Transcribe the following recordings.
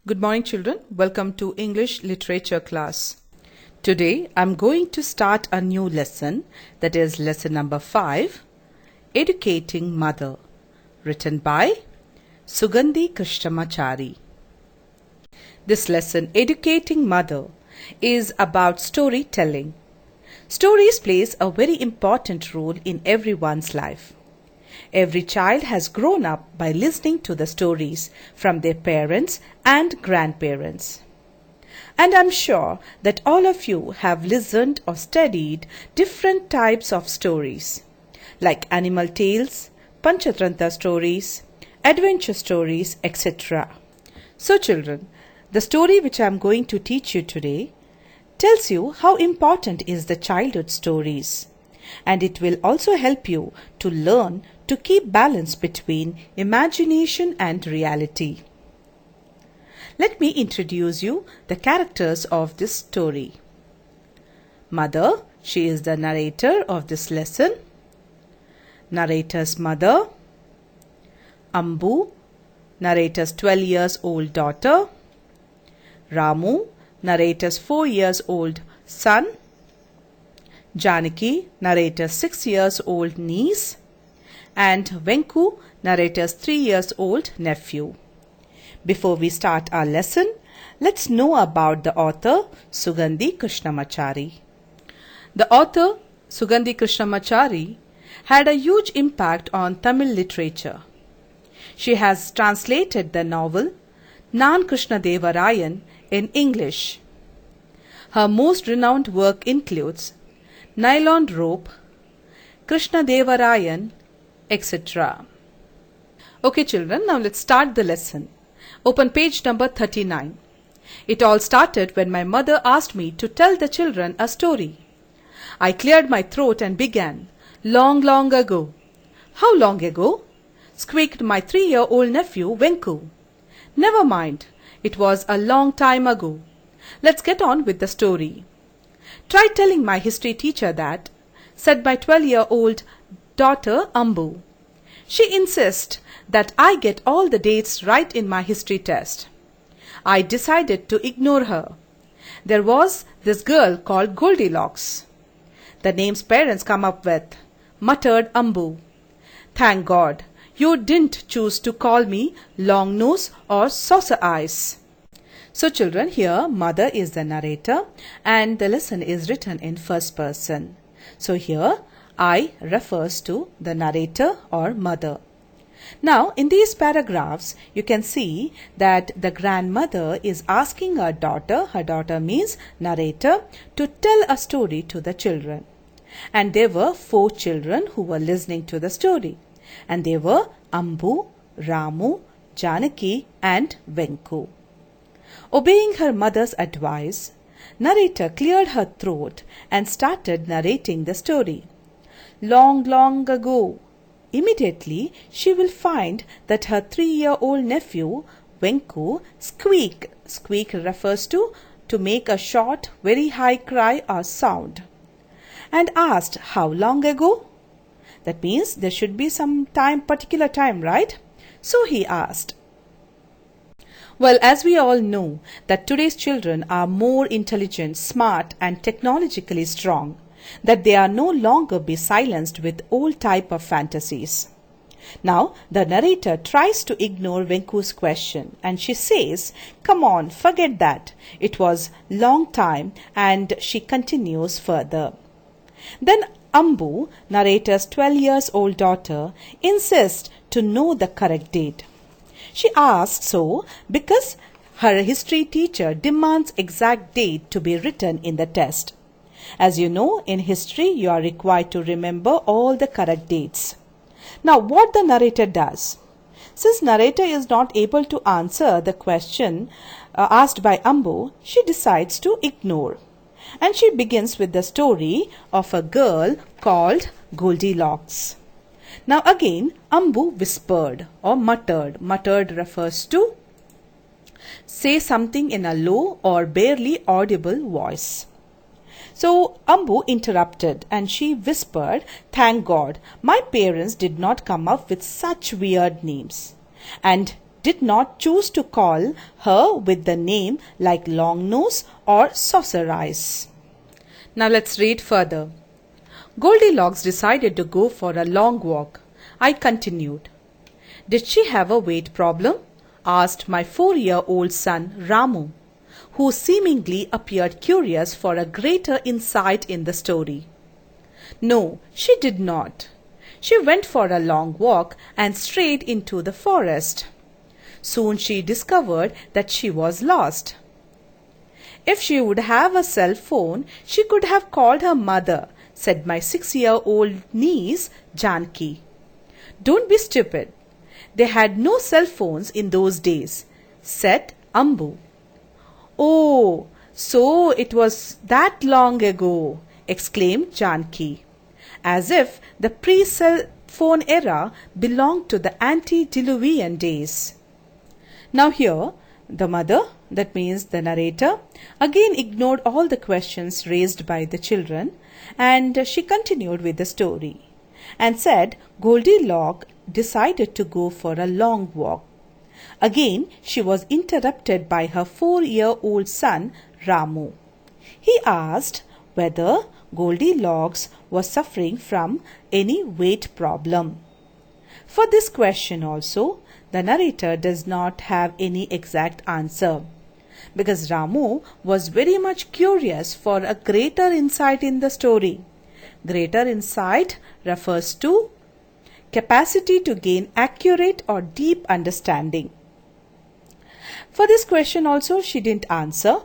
Good morning, children. Welcome to English literature class. Today I'm going to start a new lesson, that is lesson number 5, Educating Mother, written by Sugandhi Krishnamachari. This lesson, Educating Mother, is about storytelling. Stories plays a very important role in everyone's life. Every child has grown up by listening to the stories from their parents and grandparents. And I'm sure that all of you have listened or studied different types of stories, like animal tales, Panchatantra stories, adventure stories, etc. So children, the story which I'm going to teach you today tells you how important is the childhood stories, and it will also help you to learn to keep balance between imagination and reality. Let me introduce you the characters of this story. Mother, she is the narrator of this lesson. Narrator's mother. Ambu, narrator's 12 years old daughter. Ramu, narrator's 4 years old son. Janaki, narrator's 6 years old niece. And Venku, narrator's 3 years old nephew. Before we start our lesson, let's know about the author Sugandhi Krishnamachari. The author Sugandhi Krishnamachari had a huge impact on Tamil literature. She has translated the novel Nan Krishnadevarayan in English. Her most renowned work includes Nylon Rope, Krishnadevarayan, etc. Okay children, now let's start the lesson. Open page number 39. It all started when my mother asked me to tell the children a story. I cleared my throat and began, "Long, long ago." "How long ago?" squeaked my 3-year-old nephew Venku. "Never mind, it was a long time ago. Let's get on with the story." "Try telling my history teacher that," said my 12-year-old daughter Ambu. "She insists that I get all the dates right in my history test." I decided to ignore her. There was this girl called Goldilocks. "The names parents come up with," muttered Ambu. "Thank God, you didn't choose to call me Long Nose or Saucer Eyes." So children, here mother is the narrator and the lesson is written in first person. So here I refers to the narrator or mother. Now in these paragraphs you can see that the grandmother is asking her daughter means narrator, to tell a story to the children. And there were 4 children who were listening to the story, and they were Ambu, Ramu, Janaki and Venku. Obeying her mother's advice, narrator cleared her throat and started narrating the story. Long, long ago. Immediately she will find that her 3-year-old nephew Venku squeak. Squeak refers to make a short, very high cry or sound. And asked, "How long ago?" That means there should be some time, particular time, right? So he asked. Well, as we all know that today's children are more intelligent, smart and technologically strong, that they are no longer be silenced with old type of fantasies. Now the narrator tries to ignore Venku's question and she says, "Come on, forget that. It was long time," and she continues further. Then Ambu, narrator's 12 years old daughter, insists to know the correct date. She asks so because her history teacher demands exact date to be written in the test. As you know, in history you are required to remember all the correct dates. Now what the narrator does? Since narrator is not able to answer the question asked by Ambu, she decides to ignore. And she begins with the story of a girl called Goldilocks. Now again Ambu whispered or muttered. Muttered refers to say something in a low or barely audible voice. So Ambu interrupted and she whispered, "Thank God, my parents did not come up with such weird names." And did not choose to call her with the name like Long Nose or Saucer Eyes. Now let's read further. Goldilocks decided to go for a long walk. I continued. Did she have a weight problem? Asked my 4-year-old son Ramu, who seemingly appeared curious for a greater insight in the story. No, she did not. She went for a long walk and strayed into the forest. Soon she discovered that she was lost. If she would have a cell phone, she could have called her mother, said my 6-year-old niece Janki. Don't be stupid. They had no cell phones in those days, said Ambu. Oh, so it was that long ago, exclaimed Janki, as if the pre-cell phone era belonged to the antediluvian days. Now here, the mother, that means the narrator, again ignored all the questions raised by the children, and she continued with the story and said Goldilocks decided to go for a long walk. Again, she was interrupted by her 4-year-old son Ramu. He asked whether Goldilocks was suffering from any weight problem. For this question also, the narrator does not have any exact answer, because Ramu was very much curious for a greater insight in the story. Greater insight refers to capacity to gain accurate or deep understanding. For this question also she didn't answer.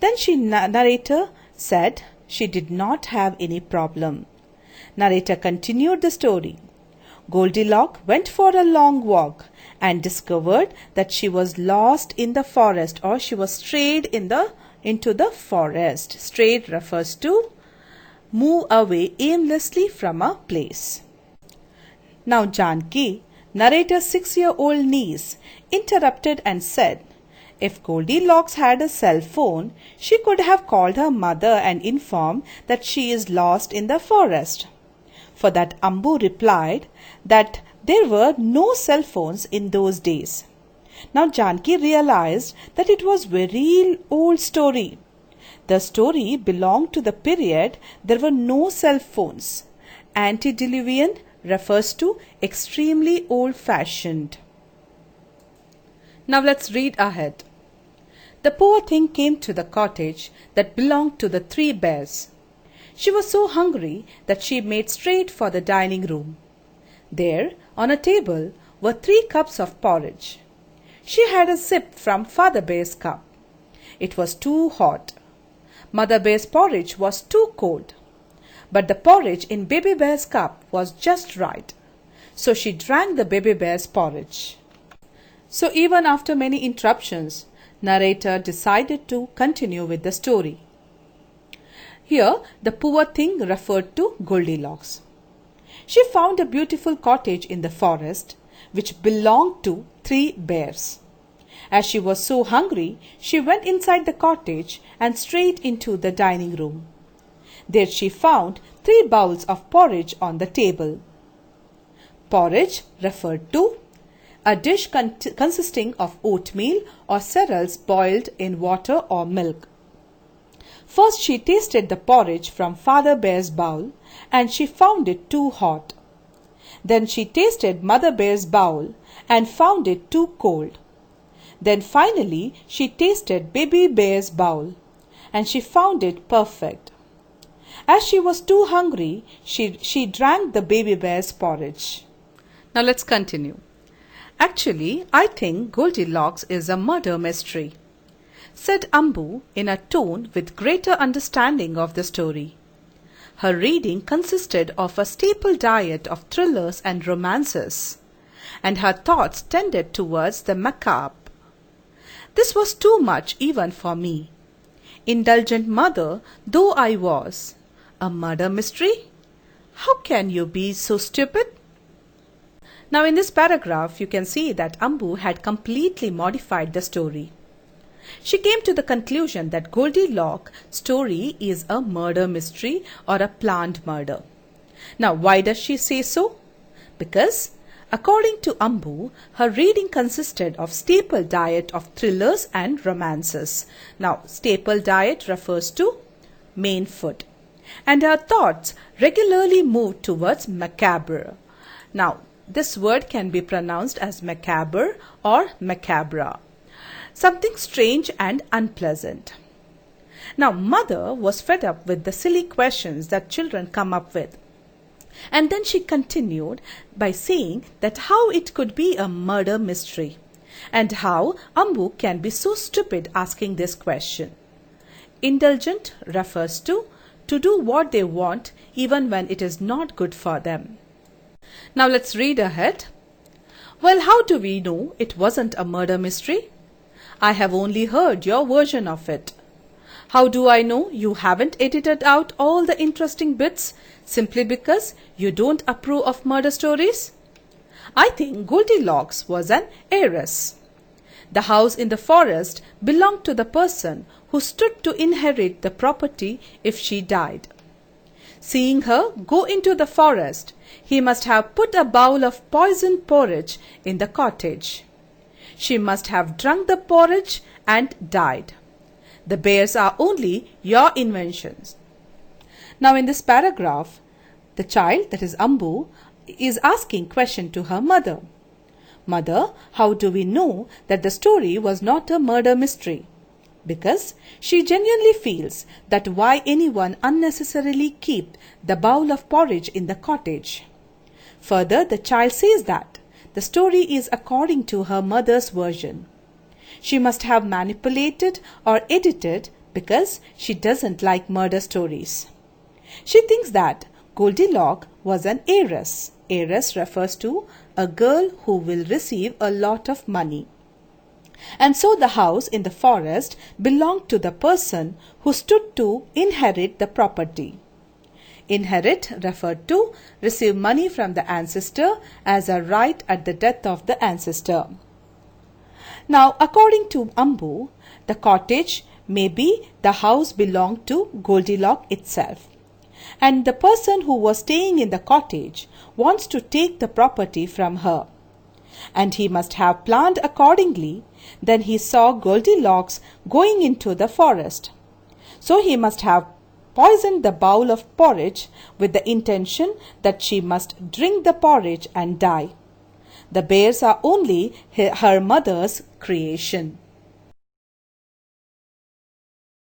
Then narrator said she did not have any problem. Narrator continued the story. Goldilocks went for a long walk and discovered that she was lost in the forest, or she was strayed into the forest. Strayed refers to move away aimlessly from a place. Now Janki, narrator's 6-year-old niece, interrupted and said, if Goldilocks had a cell phone, she could have called her mother and informed that she is lost in the forest. For that Ambu replied that there were no cell phones in those days. Now Janki realized that it was very old story. The story belonged to the period there were no cell phones. Antediluvian refers to extremely old-fashioned. Now let's read ahead. The poor thing came to the cottage that belonged to the 3 bears. She was so hungry that she made straight for the dining room. There, on a table, were 3 cups of porridge. She had a sip from Father Bear's cup. It was too hot. Mother Bear's porridge was too cold. But the porridge in Baby Bear's cup was just right. So she drank the Baby Bear's porridge. So even after many interruptions, narrator decided to continue with the story. Here, the poor thing referred to Goldilocks. She found a beautiful cottage in the forest, which belonged to 3 bears. As she was so hungry, she went inside the cottage and straight into the dining room. There she found 3 bowls of porridge on the table. Porridge referred to a dish consisting of oatmeal or cereals boiled in water or milk. First she tasted the porridge from Father Bear's bowl and she found it too hot. Then she tasted Mother Bear's bowl and found it too cold. Then finally she tasted Baby Bear's bowl and she found it perfect. As she was too hungry, she drank the Baby Bear's porridge. Now let's continue. Actually, I think Goldilocks is a murder mystery, said Ambu in a tone with greater understanding of the story. Her reading consisted of a staple diet of thrillers and romances, and her thoughts tended towards the macabre. This was too much even for me, indulgent mother though I was. A murder mystery? How can you be so stupid? Now in this paragraph, you can see that Ambu had completely modified the story. She came to the conclusion that Goldilocks' story is a murder mystery or a planned murder. Now why does she say so? Because According to Ambu, her reading consisted of staple diet of thrillers and romances. Now, staple diet refers to main food. And her thoughts regularly moved towards macabre. Now, this word can be pronounced as macabre or macabre. Something strange and unpleasant. Now, mother was fed up with the silly questions that children come up with. And then she continued by saying that how it could be a murder mystery and how Ambu can be so stupid asking this question. Indulgent refers to do what they want even when it is not good for them. Now let's read ahead. Well, how do we know it wasn't a murder mystery? I have only heard your version of it. How do I know you haven't edited out all the interesting bits simply because you don't approve of murder stories? I think Goldilocks was an heiress. The house in the forest belonged to the person who stood to inherit the property if she died. Seeing her go into the forest, he must have put a bowl of poisoned porridge in the cottage. She must have drunk the porridge and died. The bears are only your inventions. Now in this paragraph, the child, that is Ambu, is asking question to her mother. Mother, how do we know that the story was not a murder mystery? Because she genuinely feels that why anyone unnecessarily keep the bowl of porridge in the cottage. Further, the child says that the story is according to her mother's version. She must have manipulated or edited because she doesn't like murder stories. She thinks that Goldilocks was an heiress. Heiress refers to a girl who will receive a lot of money. And so the house in the forest belonged to the person who stood to inherit the property. Inherit referred to receive money from the ancestor as a right at the death of the ancestor. Now, according to Ambu, the cottage, maybe the house belonged to Goldilocks itself. And the person who was staying in the cottage wants to take the property from her. And he must have planned accordingly. Then he saw Goldilocks going into the forest. So he must have poisoned the bowl of porridge with the intention that she must drink the porridge and die. The bears are only her mother's creation.